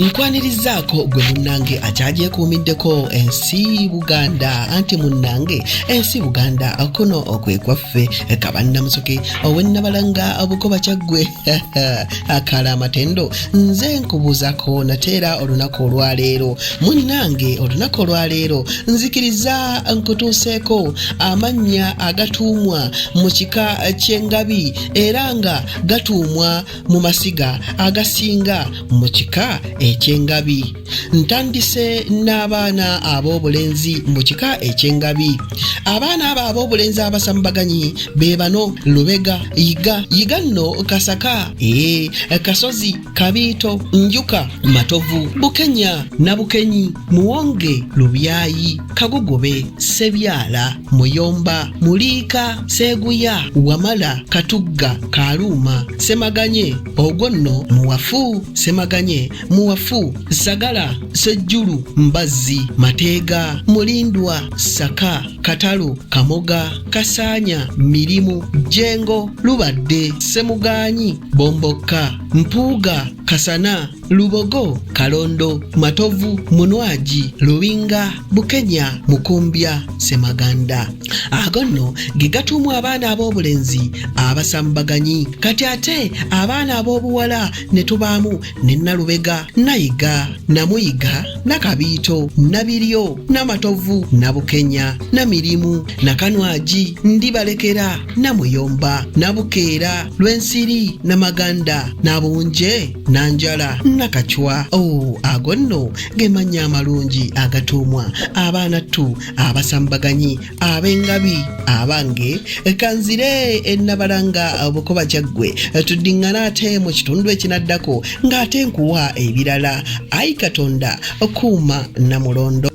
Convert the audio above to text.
Nkwanirizaako gwe munnange akyagyeekuumiddeko ensi Buganda anti munnange ensi Buganda kuno okwekwaffe Kabannamusoke ow'ennabalanga Bukoba Kyaggwe akala amatendo nze nkubuuzako nateera olunaku olwaleero munnange olunaku olwaleero nzikiriza nkutuuseeko amannya agatuumwa mu kika ky'engabi era nga gatuumwa mu masiga agasinga mu kika eky'engabi. Ntandise n'abaana ab'obulenzi mu kika eky'engabi. Abaana abo ab'obulenzi abasambaganyi be bano Lubega, Yiga nno, Kasaka, Kasozi, Kabiito, Njuka, Matovu, Bukenya, Nabukenyi, Muwonge, Lubyayi, Kagogobe, Sebyala, Muyomba, Muliika, Seguya, Wamala, Katugga, Kaluma, Semaganye, Ogwonno, Muwafu, Semaganye, Muwafu, Sagala, Sejjulu, Mbazzi, Mateega, Mulindwa, Saka, Katalu, Kamoga, Kasaanya, Mirimu, Jengo, Lubadde, Semuganyi, Bomboka, Mpuuga, Kasana, Lubogo, Kalondo, Matovu, Munwaji, Luwinga, Bukenya, Mukumbya, Semaganda. Ago nno ge gatuumwa abaana ab'obulenzi abasambaganyi. Kati ate abaana ab'obuwala ne tubaamu ne Nalubega, Nayiga, Namuyiga, Nakabiito, Nabiryo, Namatovu, Nabukenya, Namirimu, Nakanwaji, Ndibalekera, Namuyomba, Nabukeera, Lwensiri, Namaganda, Nabunje, Nanjala, Nakachwa. Ago nno ge mannya amalungi agatuumwa abaana ttu abasambaganyi ab'engabi abange. Kanzire ennabalanga Bukoba Kyaggwe tuddiŋŋana ate mu kitundu ekinaddako ng'ate nkuwa ebirala. Ayi Katonda kuuma Namulondo.